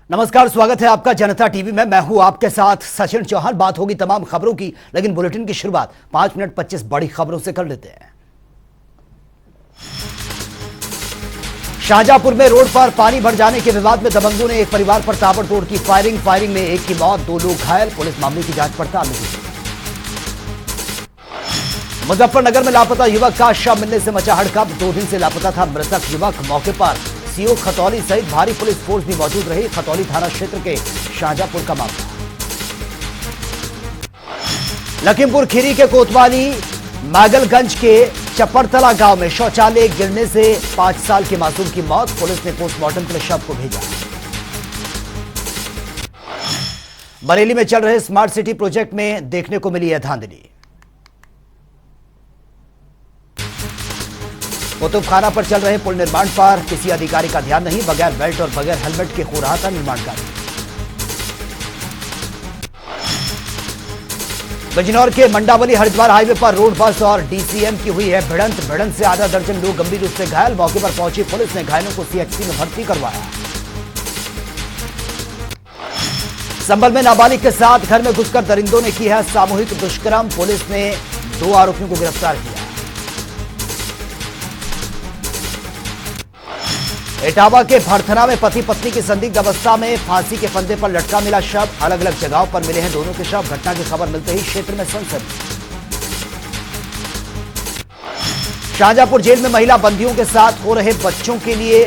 नमस्कार, स्वागत है आपका जनता टीवी में। मैं हूं आपके साथ सचिन चौहान। बात होगी तमाम खबरों की, लेकिन बुलेटिन की शुरुआत 5 मिनट 25 बड़ी खबरों से कर लेते हैं। शाहजहांपुर में रोड पर पानी भर जाने के विवाद में दबंगों ने एक परिवार पर ताबड़तोड़ की फायरिंग में एक की मौत, 2 लोग घायल। पुलिस मामले की जांच पड़ताल में जुटी। मुजफ्फरनगर में लापता युवक का शव मिलने से मचा हड़कंप। 2 दिन से लापता था मृतक युवक। मौके पर सीओ खतौली सहित भारी पुलिस फोर्स भी मौजूद रही। खतौली थाना क्षेत्र के शाहजहांपुर का मामला। लखीमपुर खीरी के कोतवाली मागलगंज के चपरतला गांव में शौचालय गिरने से 5 साल के मासूम की मौत। पुलिस ने पोस्टमार्टम के लिए शव को भेजा। बरेली में चल रहे स्मार्ट सिटी प्रोजेक्ट में देखने को मिली है धांधली। कुतुबखाना पर चल रहे पुल निर्माण पर किसी अधिकारी का ध्यान नहीं। बगैर बेल्ट और बगैर हेलमेट के हो रहा था निर्माण कार्य। बिजनौर के मंडावली हरिद्वार हाईवे पर रोड बस और डीसीएम की हुई है भिड़ंत से आधा दर्जन लोग गंभीर रूप से घायल। मौके पर पहुंची पुलिस ने घायलों को सीएचसी में भर्ती करवाया। संभल में नाबालिग के साथ घर में घुसकर दरिंदों ने की है सामूहिक दुष्कर्म। पुलिस ने 2 आरोपियों को गिरफ्तार किया। इटावा के भरथना में पति पत्नी की संदिग्ध अवस्था में फांसी के फंदे पर लटका मिला शव। अलग अलग जगहों पर मिले हैं दोनों के शव। घटना की खबर मिलते ही क्षेत्र में सनसनी। शाहजहांपुर जेल में महिला बंदियों के साथ हो रहे बच्चों के लिए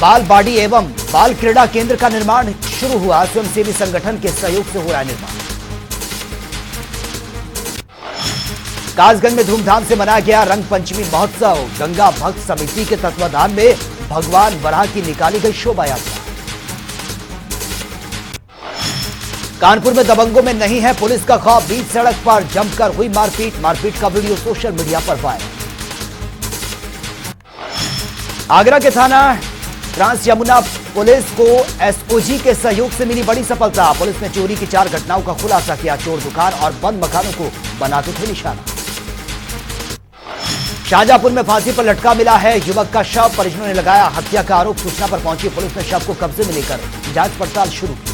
बाल बाड़ी एवं बाल क्रीड़ा केंद्र का निर्माण शुरू हुआ। स्वयंसेवी संगठन के सहयोग से हो रहा है निर्माण। कासगंज में धूमधाम से मनाया गया रंग पंचमी महोत्सव। गंगा भक्त समिति के तत्वाधान में भगवान वराह की निकाली गई शोभा यात्रा। कानपुर में दबंगों में नहीं है पुलिस का खौफ। बीच सड़क पर जमकर हुई मारपीट का वीडियो सोशल मीडिया पर वायरल। आगरा के थाना ट्रांस यमुना पुलिस को एसओजी के सहयोग से मिली बड़ी सफलता। पुलिस ने चोरी की 4 घटनाओं का खुलासा किया। चोर दुकान और बंद मकानों को बनाते थे निशाना। शाहजहांपुर में फांसी पर लटका मिला है युवक का शव। परिजनों ने लगाया हत्या का आरोप। सूचना पर पहुंची पुलिस ने शव को कब्जे में लेकर जांच पड़ताल शुरू की।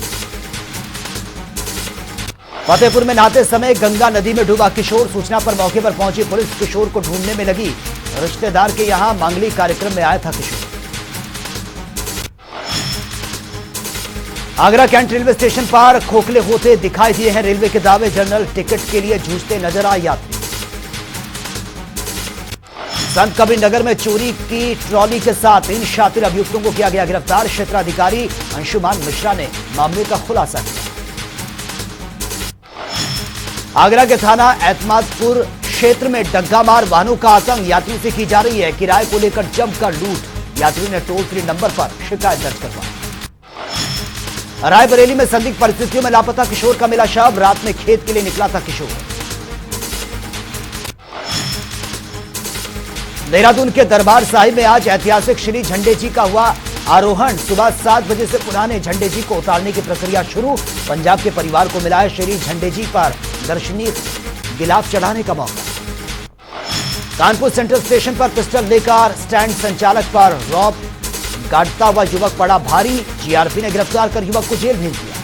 फतेहपुर में नहाते समय गंगा नदी में डूबा किशोर। सूचना पर मौके पर पहुंची पुलिस किशोर को ढूंढने में लगी। रिश्तेदार के यहां मांगलिक कार्यक्रम में आया था किशोर। आगरा कैंट रेलवे स्टेशन पर खोखले होते दिखाई दिए हैं रेलवे के दावे। जनरल टिकट के लिए जूझते नजर आए यात्री। संत कबीर नगर में चोरी की ट्रॉली के साथ 3 शातिर अभियुक्तों को किया गया गिरफ्तार। क्षेत्राधिकारी अंशुमान मिश्रा ने मामले का खुलासा किया। आगरा के थाना एतमादपुर क्षेत्र में डग्गा मार वाहनों का आतंक। यात्रियों से की जा रही है किराए को लेकर जमकर लूट। यात्रियों ने टोल फ्री नंबर पर शिकायत दर्ज करवाई। रायबरेली में संदिग्ध परिस्थितियों में लापता किशोर का मिला शव। रात में खेत के लिए निकला था किशोर। देहरादून के दरबार साहिब में आज ऐतिहासिक श्री झंडे जी का हुआ आरोहण। सुबह 7 बजे से पुराने झंडे जी को उतारने की प्रक्रिया शुरू। पंजाब के परिवार को मिला है श्री झंडे जी पर दर्शनीय गिलाफ चढ़ाने का मौका। कानपुर सेंट्रल स्टेशन पर पिस्टल लेकर स्टैंड संचालक पर रॉब गाड़ता हुआ युवक पड़ा भारी। जीआरपी ने गिरफ्तार कर युवक को जेल भेज दिया।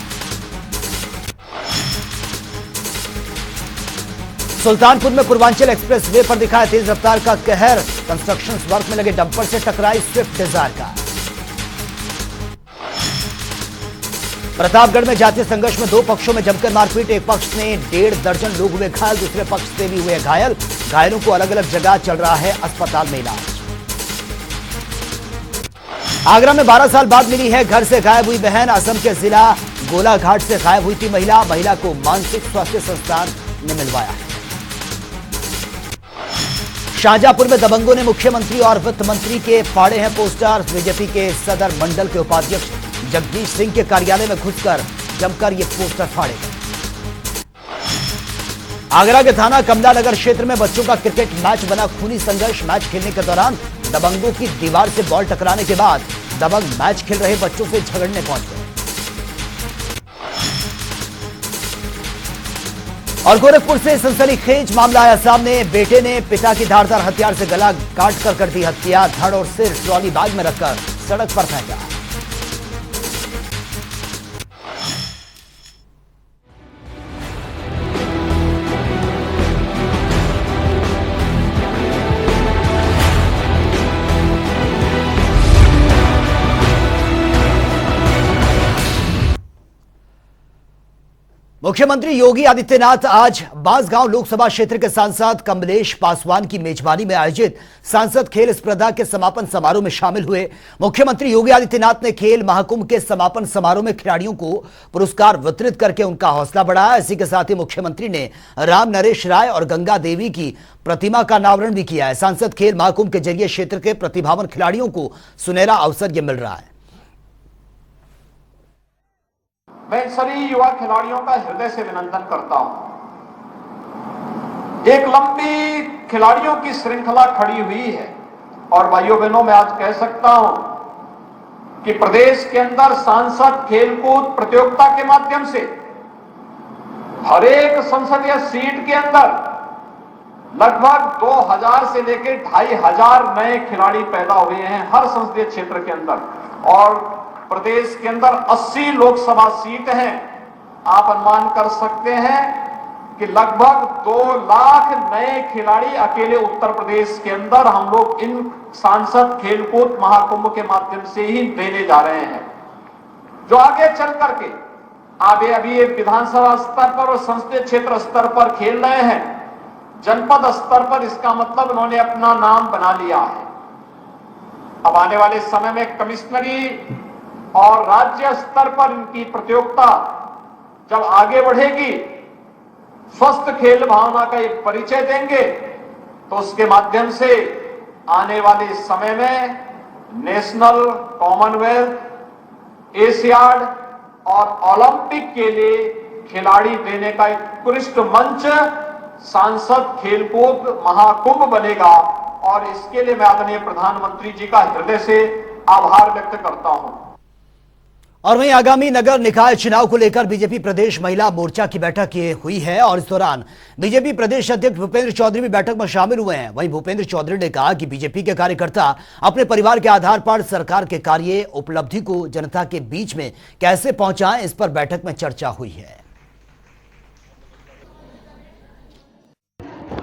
सुल्तानपुर में पूर्वांचल एक्सप्रेस वे पर दिखाया तेज रफ्तार का कहर। कंस्ट्रक्शन वर्क में लगे डंपर से टकराई स्विफ्ट डिजायर कार। प्रतापगढ़ में जातीय संघर्ष में 2 पक्षों में जमकर मारपीट। एक पक्ष ने 1.5 दर्जन लोग हुए घायल, दूसरे पक्ष से भी हुए घायल। घायलों को अलग अलग जगह चल रहा है अस्पताल में इलाज। आगरा में 12 साल बाद मिली है घर से गायब हुई बहन। असम के जिला गोलाघाट से गायब हुई थी महिला को मानसिक स्वास्थ्य संस्थान ने मिलवाया है। शाहजहांपुर में दबंगों ने मुख्यमंत्री और वित्त मंत्री के फाड़े हैं पोस्टर। बीजेपी के सदर मंडल के उपाध्यक्ष जगदीश सिंह के कार्यालय में घुसकर जमकर ये पोस्टर फाड़े गए। आगरा के थाना कमला नगर क्षेत्र में बच्चों का क्रिकेट मैच बना खूनी संघर्ष। मैच खेलने के दौरान दबंगों की दीवार से बॉल टकराने के बाद दबंग मैच खेल रहे बच्चों से झगड़ने पहुंच गए। और गोरखपुर से सनसनीखेज मामला आया सामने। बेटे ने पिता की धारदार हथियार से गला काटकर कर दी हत्या। धड़ और सिर ट्रॉली बैग में रखकर सड़क पर फेंका। मुख्यमंत्री योगी आदित्यनाथ आज बांसगांव लोकसभा क्षेत्र के सांसद कमलेश पासवान की मेजबानी में आयोजित सांसद खेल स्पर्धा के समापन समारोह में शामिल हुए। मुख्यमंत्री योगी आदित्यनाथ ने खेल महाकुंभ के समापन समारोह में खिलाड़ियों को पुरस्कार वितरित करके उनका हौसला बढ़ाया। इसी के साथ ही मुख्यमंत्री ने राम नरेश राय और गंगा देवी की प्रतिमा का अनावरण भी किया है। सांसद खेल महाकुंभ के जरिए क्षेत्र के प्रतिभावान खिलाड़ियों को सुनहरा अवसर यह मिल रहा है। मैं सभी युवा खिलाड़ियों का हृदय से अभिनंदन करता हूं। एक लंबी खिलाड़ियों की श्रृंखला खड़ी हुई है और भाइयों बहनों मैं आज कह सकता हूं कि प्रदेश के अंदर सांसद खेलकूद प्रतियोगिता के माध्यम से हर एक संसदीय सीट के अंदर लगभग 2000 से लेकर 2500 नए खिलाड़ी पैदा हुए हैं हर संसदीय क्षेत्र के अंदर। और प्रदेश के अंदर 80 लोकसभा सीट हैं। आप अनुमान कर सकते हैं कि लगभग 2 लाख नए खिलाड़ी अकेले उत्तर प्रदेश के अंदर हम लोग इन सांसद खेलकूद महाकुंभ के माध्यम से ही देने जा रहे हैं, जो आगे चल करके अभी एक विधानसभा स्तर पर और संसदीय क्षेत्र स्तर पर खेल रहे हैं। जनपद स्तर पर इसका मतलब उन्होंने अपना नाम बना लिया है। अब आने वाले समय में कमिश्नरी और राज्य स्तर पर इनकी प्रतियोगिता जब आगे बढ़ेगी, स्वस्थ खेल भावना का एक परिचय देंगे, तो उसके माध्यम से आने वाले समय में नेशनल, कॉमनवेल्थ, एशियाड और ओलंपिक के लिए खिलाड़ी देने का एक उत्कृष्ट मंच सांसद खेलकूद महाकुंभ बनेगा। और इसके लिए मैं आदरणीय प्रधानमंत्री जी का हृदय से आभार व्यक्त करता हूं। और वहीं आगामी नगर निकाय चुनाव को लेकर बीजेपी प्रदेश महिला मोर्चा की बैठक हुई है और इस दौरान बीजेपी प्रदेश अध्यक्ष भूपेंद्र चौधरी भी बैठक में शामिल हुए हैं। वहीं भूपेंद्र चौधरी ने कहा कि बीजेपी के कार्यकर्ता अपने परिवार के आधार पर सरकार के कार्य उपलब्धि को जनता के बीच में कैसे पहुंचाएं, इस पर बैठक में चर्चा हुई है।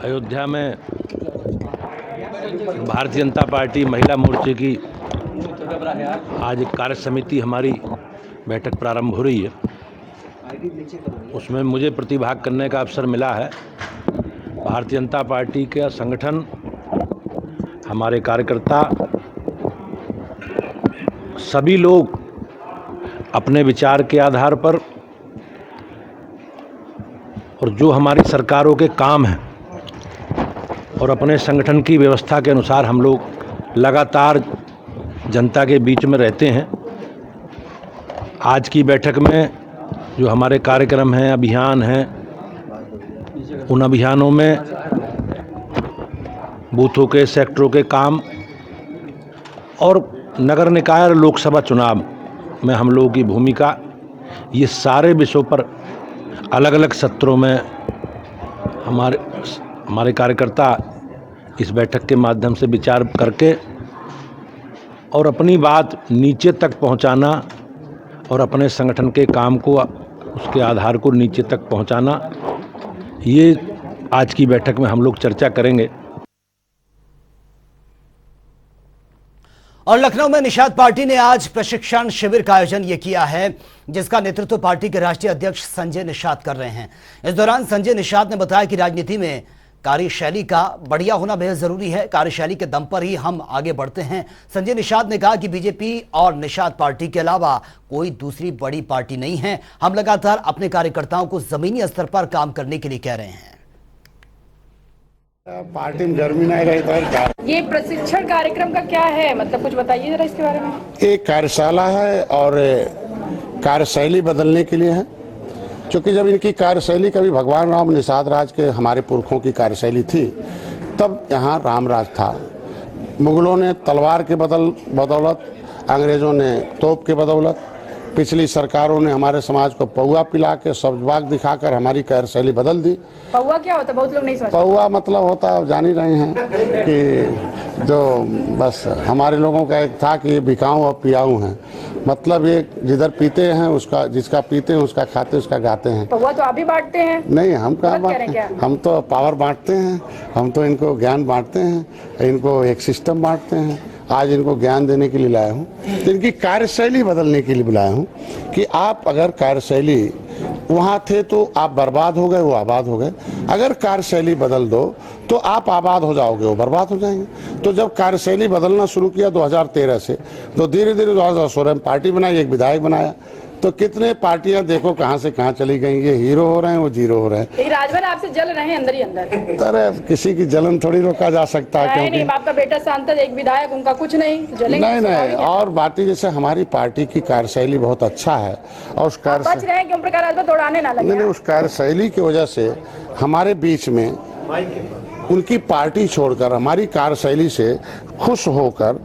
अयोध्या में भारतीय जनता पार्टी महिला मोर्चे की आज एक कार्य समिति हमारी बैठक प्रारंभ हो रही है। उसमें मुझे प्रतिभाग करने का अवसर मिला है। भारतीय जनता पार्टी का संगठन, हमारे कार्यकर्ता, सभी लोग अपने विचार के आधार पर और जो हमारी सरकारों के काम हैं और अपने संगठन की व्यवस्था के अनुसार हम लोग लगातार जनता के बीच में रहते हैं। आज की बैठक में जो हमारे कार्यक्रम हैं, अभियान हैं, उन अभियानों में बूथों के, सेक्टरों के काम और नगर निकाय और लोकसभा चुनाव में हम लोगों की भूमिका, ये सारे विषयों पर अलग अलग सत्रों में हमारे कार्यकर्ता इस बैठक के माध्यम से विचार करके और अपनी बात नीचे तक पहुंचाना और अपने संगठन के काम को, उसके आधार को नीचे तक पहुंचाना, ये आज की बैठक में हम लोग चर्चा करेंगे। और लखनऊ में निषाद पार्टी ने आज प्रशिक्षण शिविर का आयोजन किया है, जिसका नेतृत्व पार्टी के राष्ट्रीय अध्यक्ष संजय निषाद कर रहे हैं। इस दौरान संजय निषाद ने बताया कि राजनीति में कार्यशैली का बढ़िया होना बेहद जरूरी है। कार्यशैली के दम पर ही हम आगे बढ़ते हैं। संजय निषाद ने कहा कि बीजेपी और निषाद पार्टी के अलावा कोई दूसरी बड़ी पार्टी नहीं है। हम लगातार अपने कार्यकर्ताओं को जमीनी स्तर पर काम करने के लिए कह रहे हैं। पार्टी में गर्मी नहीं रही। ये प्रशिक्षण कार्यक्रम का क्या है, मतलब कुछ बताइए जरा इसके बारे में। एक कार्यशाला है और कार्यशैली बदलने के लिए है, क्योंकि जब इनकी कार्यशैली कभी भगवान राम निषाद राज के हमारे पुरखों की कार्यशैली थी, तब यहाँ राम राज था। मुगलों ने तलवार के बदौलत, अंग्रेजों ने तोप के बदौलत, पिछली सरकारों ने हमारे समाज को पौआ पिला के सब्जबाग दिखाकर हमारी कार्यशैली बदल दी। पौआ क्या होता है, बहुत लोग नहीं समझते। पौआ मतलब होता है, जान ही रहे हैं कि जो बस हमारे लोगों का एक था कि ये बिकाऊं और पियाऊं हैं, मतलब ये जिधर पीते हैं उसका, जिसका पीते हैं उसका खाते, उसका गाते हैं। पौआ तो आप भी बांटते हैं? नहीं, हम कहाँ बांटते हैं, हम तो पावर बांटते हैं, हम तो इनको ज्ञान बांटते हैं, इनको एक सिस्टम बांटते हैं। आज इनको ज्ञान देने के लिए लाया हूँ, तो इनकी कार्यशैली बदलने के लिए बुलाया हूँ कि आप अगर कार्यशैली वहाँ थे तो आप बर्बाद हो गए, वो आबाद हो गए। अगर कार्यशैली बदल दो तो आप आबाद हो जाओगे, वो बर्बाद हो जाएंगे। तो जब कार्यशैली बदलना शुरू किया 2013 से, तो धीरे धीरे 2016 में पार्टी बनाई, एक विधायक बनाया, तो कितने पार्टियां देखो कहां से कहां चली गई। ये हीरो हो रहे हैं, वो जीरो हो रहे हैं। राजभर आपसे जल रहे हैं अंदर ही अंदर। अरे किसी की जलन थोड़ी रोका जा सकता है, क्योंकि नहीं, आपका बेटा सांसद, एक विधायक, उनका कुछ नहीं जलेंगे। नहीं। और बातें जैसे हमारी पार्टी की कार्यशैली बहुत अच्छा है, और उस बच रहे हैं कि ओम प्रकाश राजभर दौड़ाने ना लगे। नहीं, उस कार्यशैली की वजह से हमारे बीच में उनकी पार्टी छोड़कर हमारी कार्यशैली से खुश होकर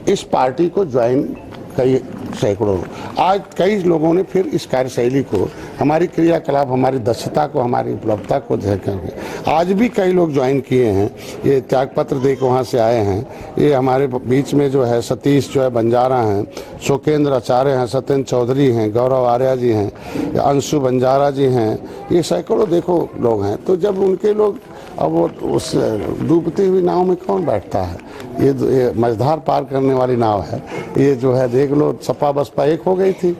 इस पार्टी को ज्वाइन कई सैकड़ों, आज कई लोगों ने फिर इस कार्यशैली को, हमारी क्रियाकलाप, हमारी दक्षता को, हमारी उपलब्धता को देखेंगे। आज भी कई लोग ज्वाइन किए हैं, ये त्यागपत्र दे के वहाँ से आए हैं। ये हमारे बीच में जो है सतीश जो है बंजारा हैं, शोकेंद्र आचार्य हैं, सत्येंद्र चौधरी हैं, गौरव आर्या जी हैं, अंशु बंजारा जी हैं, ये सैकड़ों देखो लोग हैं। तो जब उनके लोग, अब वो उस डूबती हुई नाव में कौन बैठता है? ये मझधार पार करने वाली नाव है। ये जो है देख लो, सपा बसपा एक हो गई थी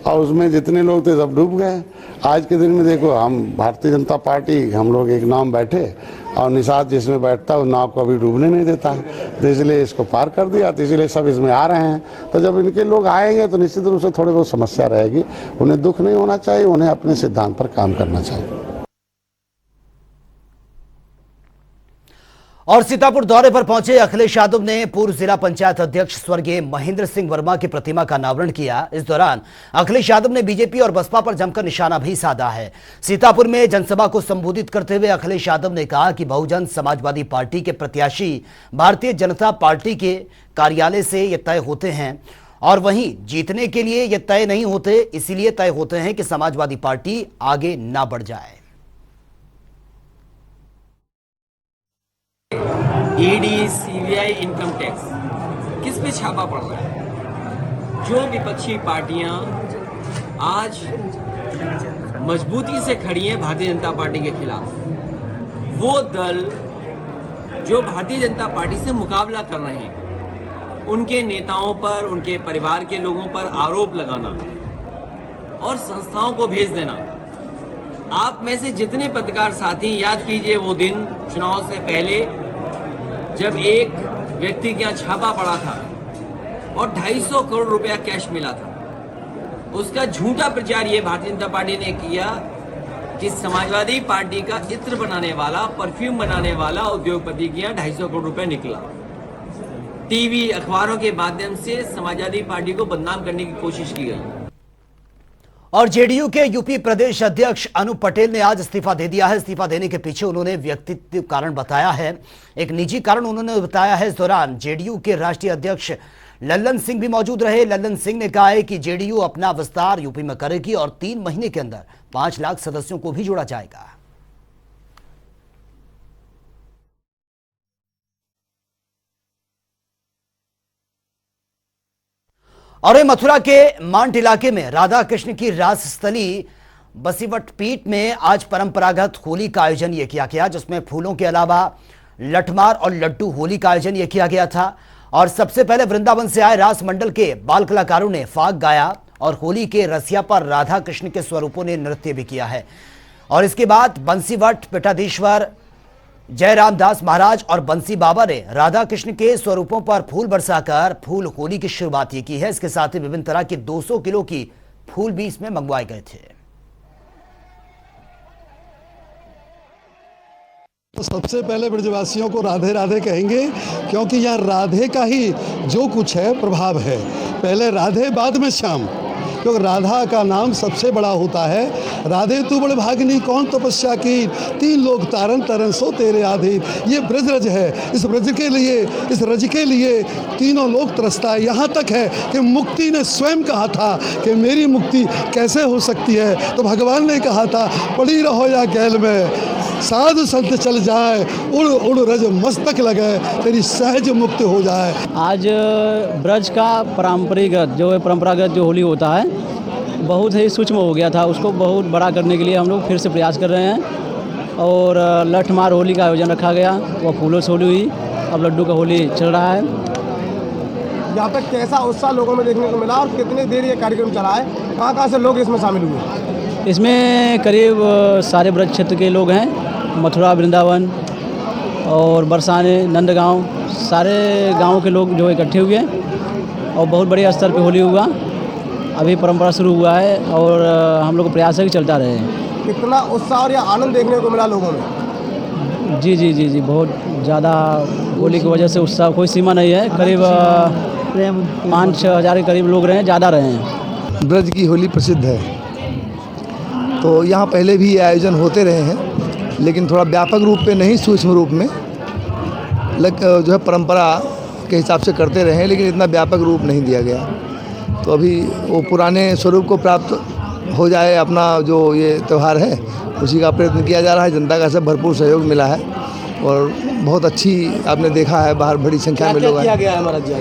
और उसमें जितने लोग थे सब डूब गए। आज के दिन में देखो, हम भारतीय जनता पार्टी, हम लोग एक नाव में बैठे और निषाद जिसमें बैठता है उस नाव को अभी डूबने नहीं देता है, तो इसलिए इसको पार कर दिया, तो इसलिए सब इसमें आ रहे हैं। तो जब इनके लोग आएंगे तो निश्चित रूप से थोड़ी बहुत समस्या रहेगी। उन्हें दुख नहीं होना चाहिए, उन्हें अपने सिद्धांत पर काम करना चाहिए। और सीतापुर दौरे पर पहुंचे अखिलेश यादव ने पूर्व जिला पंचायत अध्यक्ष स्वर्गीय महेंद्र सिंह वर्मा की प्रतिमा का अनावरण किया। इस दौरान अखिलेश यादव ने बीजेपी और बसपा पर जमकर निशाना भी साधा है। सीतापुर में जनसभा को संबोधित करते हुए अखिलेश यादव ने कहा कि बहुजन समाजवादी पार्टी के प्रत्याशी भारतीय जनता पार्टी के कार्यालय से ये तय होते हैं और वहीं जीतने के लिए ये तय नहीं होते, इसीलिए तय होते हैं कि समाजवादी पार्टी आगे ना बढ़ जाए। ईडी, सीबीआई, इनकम टैक्स, किस पे छापा पड़ रहा है? जो विपक्षी पार्टियां आज मजबूती से खड़ी हैं भारतीय जनता पार्टी के खिलाफ, वो दल जो भारतीय जनता पार्टी से मुकाबला कर रहे हैं, उनके नेताओं पर, उनके परिवार के लोगों पर आरोप लगाना और संस्थाओं को भेज देना। आप में से जितने पत्रकार साथी याद कीजिए वो दिन चुनाव से पहले जब एक व्यक्ति के यहाँ छापा पड़ा था और 250 करोड़ रुपया कैश मिला था। उसका झूठा प्रचार ये भारतीय जनता पार्टी ने किया कि समाजवादी पार्टी का इत्र बनाने वाला, परफ्यूम बनाने वाला उद्योगपति के यहाँ 250 करोड़ रुपया निकला। टीवी, अखबारों के माध्यम से समाजवादी पार्टी को बदनाम करने की कोशिश की गई। और जेडीयू के यूपी प्रदेश अध्यक्ष अनूप पटेल ने आज इस्तीफा दे दिया है। इस्तीफा देने के पीछे उन्होंने व्यक्तिगत कारण बताया है, एक निजी कारण उन्होंने बताया है। इस दौरान जेडीयू के राष्ट्रीय अध्यक्ष लल्लन सिंह भी मौजूद रहे। लल्लन सिंह ने कहा है कि जेडीयू अपना विस्तार यूपी में करेगी और 3 महीने के अंदर 5 लाख सदस्यों को भी जोड़ा जाएगा। और मथुरा के मांट इलाके में राधा कृष्ण की रासस्थली बसीवट पीठ में आज परंपरागत होली का आयोजन यह किया गया, जिसमें फूलों के अलावा लठमार और लड्डू होली का आयोजन यह किया गया था। और सबसे पहले वृंदावन से आए रास मंडल के बाल कलाकारों ने फाग गाया और होली के रसिया पर राधा कृष्ण के स्वरूपों ने नृत्य भी किया है। और इसके बाद बंसीवट पीठाधीश्वर जयराम दास महाराज और बंसी बाबा ने राधा कृष्ण के स्वरूपों पर फूल बरसाकर फूल होली की शुरुआत की है। इसके साथ ही विभिन्न तरह के 200 किलो की फूल भी इसमें मंगवाए गए थे। तो सबसे पहले ब्रजवासियों को राधे राधे कहेंगे, क्योंकि यहाँ राधे का ही जो कुछ है प्रभाव है। पहले राधे, बाद में श्याम, क्योंकि राधा का नाम सबसे बड़ा होता है। राधे तू बड़े भागिनी कौन तपस्या की, 3 लोग तारन तरन सो तेरे आधीन। ये ब्रज रज है, इस ब्रज के लिए, इस रज के लिए तीनों लोग तरसता है। यहाँ तक है कि मुक्ति ने स्वयं कहा था कि मेरी मुक्ति कैसे हो सकती है, तो भगवान ने कहा था पड़ी रहो या गैल में, साधु संत चल जाए, उड़ उड़ रज मस्तक लगे, तेरी सहज मुक्त हो जाए। आज ब्रज का परंपरागत जो होली होता है बहुत ही सूक्ष्म हो गया था, उसको बहुत बड़ा करने के लिए हम लोग फिर से प्रयास कर रहे हैं। और लठमार होली का आयोजन रखा गया, वो फूलों से होली हुई, अब लड्डू का होली चल रहा है। यहाँ तक कैसा उत्साह लोगों में देखने को मिला और कितनी देर ये कार्यक्रम चला है, कहाँ से लोग इसमें शामिल हुए? इसमें करीब सारे ब्रज क्षेत्र के लोग हैं, मथुरा, वृंदावन और बरसाने, नंदगांव, सारे गांव के लोग जो इकट्ठे हुए हैं और बहुत बड़े स्तर पे होली हुआ। अभी परंपरा शुरू हुआ है और हम लोग का प्रयास है कि चलता रहे। कितना उत्साह और या आनंद देखने को मिला लोगों में? जी, बहुत ज़्यादा होली की वजह से उत्साह कोई सीमा नहीं है। करीब 5-6 हज़ार के करीब लोग रहे हैं, ज़्यादा रहे हैं। ब्रज की होली प्रसिद्ध है, तो यहाँ पहले भी आयोजन होते रहे हैं, लेकिन थोड़ा व्यापक रूप में नहीं, सूक्ष्म रूप में जो है परंपरा के हिसाब से करते रहे हैं, लेकिन इतना व्यापक रूप नहीं दिया गया। तो अभी वो पुराने स्वरूप को प्राप्त हो जाए, अपना जो ये त्यौहार है उसी का प्रयत्न किया जा रहा है। जनता का सब भरपूर सहयोग मिला है और बहुत अच्छी आपने देखा है, बाहर बड़ी संख्या में लोग आए। किया गया है हमारा जी?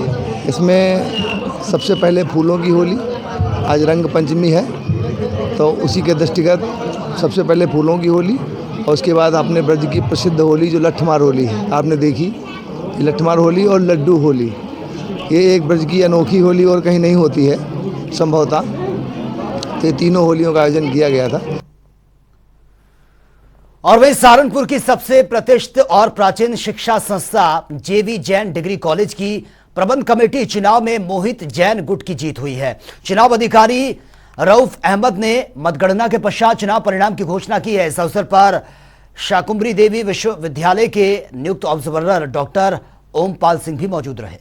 इसमें सबसे पहले फूलों की होली, आज रंग पंचमी है, तो उसी के दृष्टिगत सबसे पहले फूलों की होली और उसके बाद आपने ब्रज की प्रसिद्ध होली जो लठमार होली है आपने देखी। लठमार होली और लड्डू होली, ये एक ब्रज की अनोखी होली और कहीं नहीं होती है संभवतः। तो ये तीनों होलियों का आयोजन किया गया था। और वहीं सहारनपुर की सबसे प्रतिष्ठित और प्राचीन शिक्षा संस्था जेवी जैन डिग्री कॉलेज की प्रबंध कमेटी चुनाव में मोहित जैन गुट की जीत हुई है। चुनाव अधिकारी रऊफ अहमद ने मतगणना के पश्चात चुनाव परिणाम की घोषणा की है। इस अवसर पर शाकुंभरी देवी विश्वविद्यालय के नियुक्त ऑब्जर्वर डॉक्टर ओमपाल सिंह भी मौजूद रहे।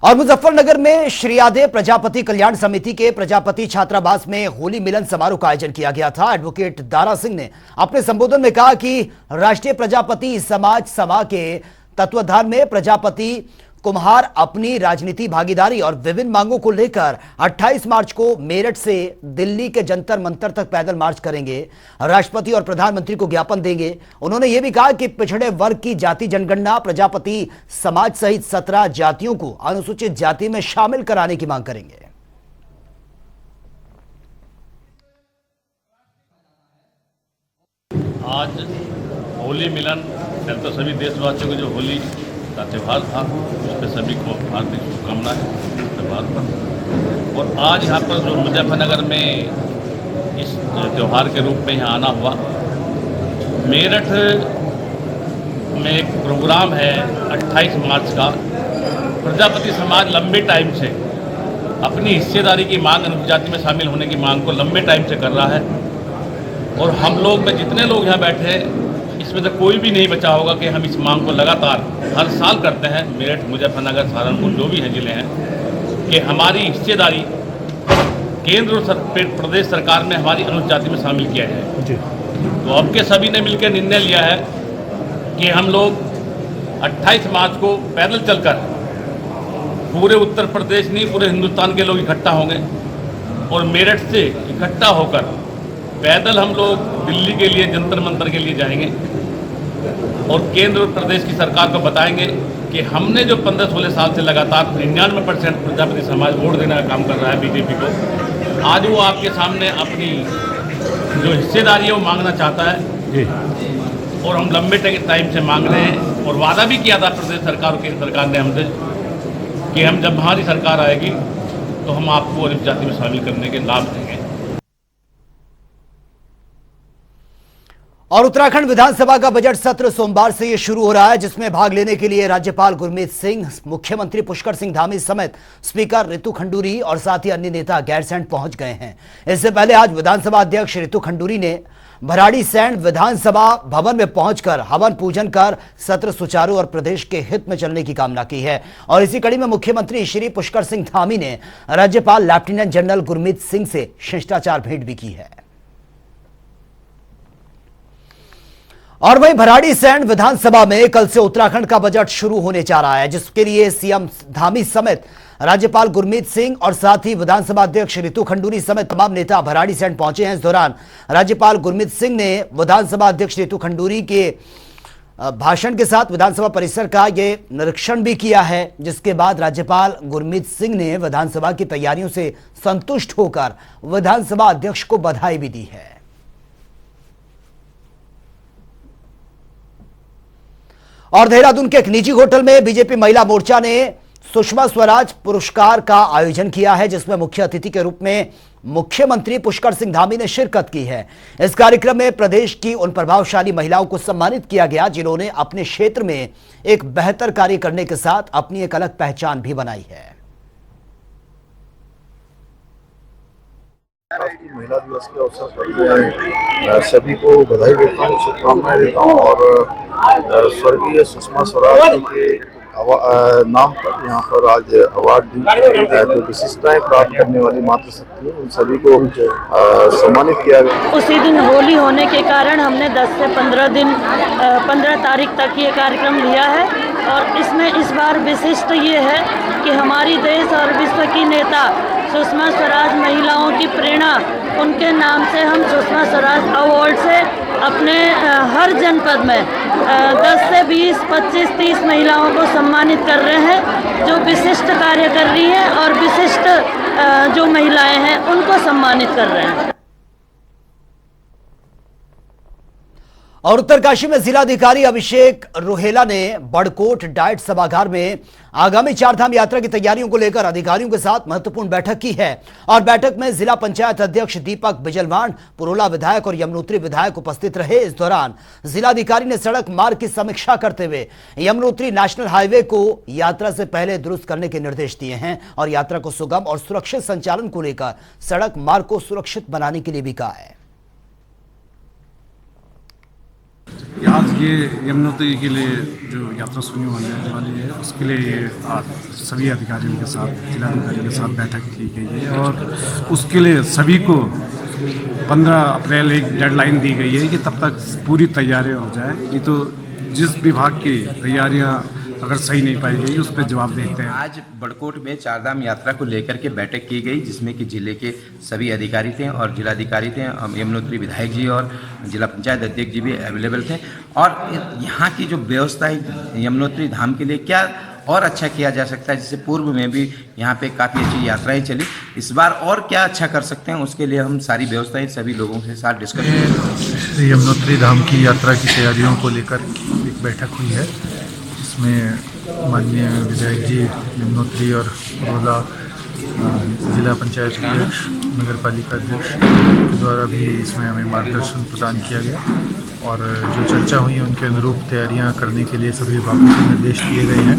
और मुजफ्फरनगर में श्री यादव प्रजापति कल्याण समिति के प्रजापति छात्रावास में होली मिलन समारोह का आयोजन किया गया था। एडवोकेट दारा सिंह ने अपने संबोधन में कहा कि राष्ट्रीय प्रजापति समाज सभा के तत्वाधान में प्रजापति कुम्हार अपनी राजनीति भागीदारी और विभिन्न मांगों को लेकर 28 मार्च को मेरठ से दिल्ली के जंतर मंतर तक पैदल मार्च करेंगे। राष्ट्रपति और प्रधानमंत्री को ज्ञापन देंगे। उन्होंने यह भी कहा कि पिछड़े वर्ग की जाति जनगणना प्रजापति समाज सहित 17 जातियों को अनुसूचित जाति में शामिल कराने की मांग करेंगे। आज होली मिलन तो सभी देशवासियों को जो होली का त्यौहार था उस पर सभी को हार्दिक शुभकामनाएं त्यौहार पर। और आज यहाँ पर जो मुजफ्फरनगर में इस त्यौहार के रूप में यहाँ आना हुआ, मेरठ में एक प्रोग्राम है 28 मार्च का। प्रजापति समाज लंबे टाइम से अपनी हिस्सेदारी की मांग, अनुसूचित जाति में शामिल होने की मांग को लंबे टाइम से कर रहा है और हम लोग में जितने लोग यहाँ बैठे हैं इसमें तो कोई भी नहीं बचा होगा कि हम इस मांग को लगातार हर साल करते हैं। मेरठ, मुजफ्फरनगर, सहारनपुर जो भी हैं जिले हैं कि हमारी हिस्सेदारी केंद्र और प्रदेश सरकार में हमारी अनुसूचित जाति में शामिल किया जाए। तो अब के सभी ने मिलकर निर्णय लिया है कि हम लोग 28 मार्च को पैदल चलकर पूरे उत्तर प्रदेश नहीं पूरे हिंदुस्तान के लोग इकट्ठा होंगे और मेरठ से इकट्ठा होकर पैदल हम लोग दिल्ली के लिए जंतर मंतर के लिए जाएंगे और केंद्र और प्रदेश की सरकार को बताएंगे कि हमने जो 15-16 साल से लगातार 99% प्रजापति समाज वोट देने का काम कर रहा है बीजेपी को, आज वो आपके सामने अपनी जो हिस्सेदारी है वो मांगना चाहता है और हम लंबे टाइम से मांग रहे हैं और वादा भी किया था प्रदेश सरकार और केंद्र सरकार ने हमसे कि हम जब हमारी सरकार आएगी तो हम आपको अनुसूचित जाति में शामिल करने के लाभ देंगे। और उत्तराखंड विधानसभा का बजट सत्र सोमवार से ये शुरू हो रहा है, जिसमें भाग लेने के लिए राज्यपाल गुरमीत सिंह, मुख्यमंत्री पुष्कर सिंह धामी समेत स्पीकर रितु खंडूरी और साथ ही अन्य नेता गैरसैंण पहुंच गए हैं। इससे पहले आज विधानसभा अध्यक्ष रितु खंडूरी ने भराड़ीसैंण विधानसभा भवन में पहुंचकर हवन पूजन कर सत्र सुचारू और प्रदेश के हित में चलने की कामना की है। और इसी कड़ी में मुख्यमंत्री श्री पुष्कर सिंह धामी ने राज्यपाल लेफ्टिनेंट जनरल गुरमीत सिंह से शिष्टाचार भेंट भी की है। और वहीं भराड़ीसैंण विधानसभा में कल से उत्तराखंड का बजट शुरू होने जा रहा है, जिसके लिए सीएम धामी समेत राज्यपाल गुरमीत सिंह और साथ ही विधानसभा अध्यक्ष रितु खंडूरी समेत तमाम नेता भराड़ीसैंण पहुंचे हैं। इस दौरान राज्यपाल गुरमीत सिंह ने विधानसभा अध्यक्ष रितु खंडूरी के भाषण के साथ विधानसभा परिसर का ये निरीक्षण भी किया है, जिसके बाद राज्यपाल गुरमीत सिंह ने विधानसभा की तैयारियों से संतुष्ट होकर विधानसभा अध्यक्ष को बधाई भी दी है। और देहरादून के एक निजी होटल में बीजेपी महिला मोर्चा ने सुषमा स्वराज पुरस्कार का आयोजन किया है, जिसमें मुख्य अतिथि के रूप में मुख्यमंत्री पुष्कर सिंह धामी ने शिरकत की है। इस कार्यक्रम में प्रदेश की उन प्रभावशाली महिलाओं को सम्मानित किया गया जिन्होंने अपने क्षेत्र में एक बेहतर कार्य करने के साथ अपनी एक अलग पहचान भी बनाई है। महिला दिवस के अवसर पर मैं सभी को बधाई देता हूँ, शुभकामनाएं देता हूँ और स्वर्गीय सुषमा स्वराज के नाम पर यहाँ पर आज अवार्ड दी तो विशिष्टताएं प्राप्त करने वाली मातृशक्ति उन सभी को सम्मानित किया गया। उसी दिन होली होने के कारण हमने 10 से 15 तारीख तक ये कार्यक्रम लिया है और इसमें इस बार विशिष्ट ये है कि हमारी देश और विश्व की नेता सुषमा स्वराज महिलाओं की प्रेरणा, उनके नाम से हम सुषमा स्वराज अवार्ड से अपने हर जनपद में 10 से 20, 25, 30 महिलाओं को सम्मानित कर रहे हैं जो विशिष्ट कार्य कर रही हैं और विशिष्ट जो महिलाएं हैं उनको सम्मानित कर रहे हैं। और उत्तरकाशी में जिलाधिकारी अभिषेक रोहेला ने बड़कोट डाइट सभागार में आगामी चारधाम यात्रा की तैयारियों को लेकर अधिकारियों के साथ महत्वपूर्ण बैठक की है और बैठक में जिला पंचायत अध्यक्ष दीपक बिजलवाण, पुरोला विधायक और यमुनोत्री विधायक उपस्थित रहे। इस दौरान जिलाधिकारी ने सड़क मार्ग की समीक्षा करते हुए यमुनोत्री नेशनल हाईवे को यात्रा से पहले दुरुस्त करने के निर्देश दिए हैं और यात्रा को सुगम और सुरक्षित संचालन को लेकर सड़क मार्ग को सुरक्षित बनाने के लिए भी कहा है। आज ये यमुनोत्री के लिए जो यात्रा शुरू होने वाली है उसके लिए ये आज सभी अधिकारियों के साथ, जिलाधिकारियों के साथ बैठक की गई है और उसके लिए सभी को 15 अप्रैल एक डेडलाइन दी गई है कि तब तक पूरी तैयारियां हो जाए। नहीं तो जिस विभाग की तैयारियां अगर सही नहीं पाई गई उस पर जवाब देते हैं। आज बड़कोट में चारधाम यात्रा को लेकर के बैठक की गई जिसमें कि जिले के सभी अधिकारी थे और जिलाधिकारी थे, यमुनोत्री विधायक जी और जिला पंचायत अध्यक्ष जी भी अवेलेबल थे और यहाँ की जो व्यवस्था है यमुनोत्री धाम के लिए क्या और अच्छा किया जा सकता है, जिससे पूर्व में भी यहाँ पे काफ़ी अच्छी यात्राएं चली, इस बार और क्या अच्छा कर सकते हैं उसके लिए हम सारी व्यवस्थाएं सभी लोगों के साथ डिस्कस करेंगे। यमुनोत्री धाम की यात्रा की तैयारियों को लेकर एक बैठक हुई है जिसमें माननीय विधायक जी, यमुनोत्री और पुरोला जिला पंचायत अध्यक्ष, नगर पालिका अध्यक्ष के द्वारा भी इसमें हमें मार्गदर्शन प्रदान किया गया और जो चर्चा हुई उनके अनुरूप तैयारियां करने के लिए सभी विभागों को निर्देश दिए गए हैं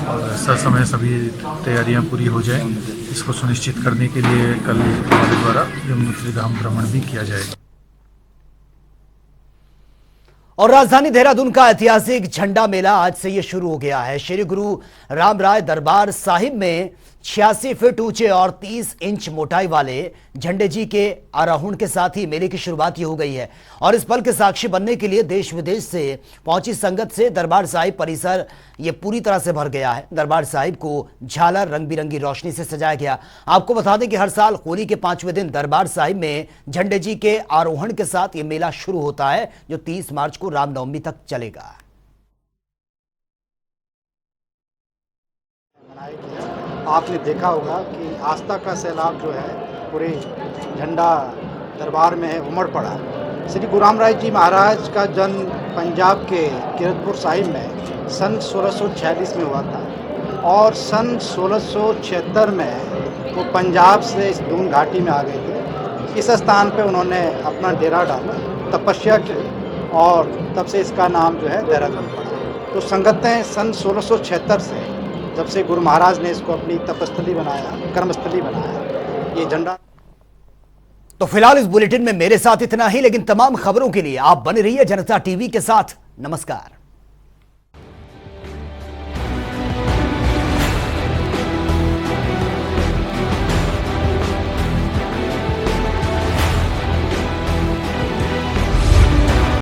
और ससमय सभी तैयारियां पूरी हो जाएं, इसको सुनिश्चित करने के लिए कल हमारे द्वारा यमुनोत्री धाम भ्रमण भी किया जाएगा। और राजधानी देहरादून का ऐतिहासिक झंडा मेला आज से ये शुरू हो गया है। श्री गुरु रामराय दरबार साहिब में 86 फीट ऊंचे और 30 इंच मोटाई वाले झंडे जी के आरोहण के साथ ही मेले की शुरुआत हो गई है और इस पल के साक्षी बनने के लिए देश विदेश से पहुंची संगत से दरबार साहिब परिसर ये पूरी तरह से भर गया है। दरबार साहिब को झालर, रंग बिरंगी रोशनी से सजाया गया। आपको बता दें कि हर साल होली के 5वें दिन दरबार साहिब में झंडे जी के आरोहण के साथ ये मेला शुरू होता है जो 30 मार्च को रामनवमी तक चलेगा। आपने देखा होगा कि आस्था का सैलाब जो है पूरे झंडा दरबार में है, उमड़ पड़ा। श्री गुरु रामराय जी महाराज का जन्म पंजाब के कीरतपुर साहिब में सन 1646 में हुआ था और सन 1676 में वो पंजाब से इस दून घाटी में आ गए थे। इस स्थान पे उन्होंने अपना डेरा डाला, तपस्या की और तब से इसका नाम जो है देहरादून पड़ा। तो संगतें सन 1676 से जब से गुरु महाराज ने इसको अपनी तपस्थली बनाया, कर्मस्थली बनाया, ये झंडा। तो फिलहाल इस बुलेटिन में मेरे साथ इतना ही, लेकिन तमाम खबरों के लिए आप बने रहिए जनता टीवी के साथ। नमस्कार।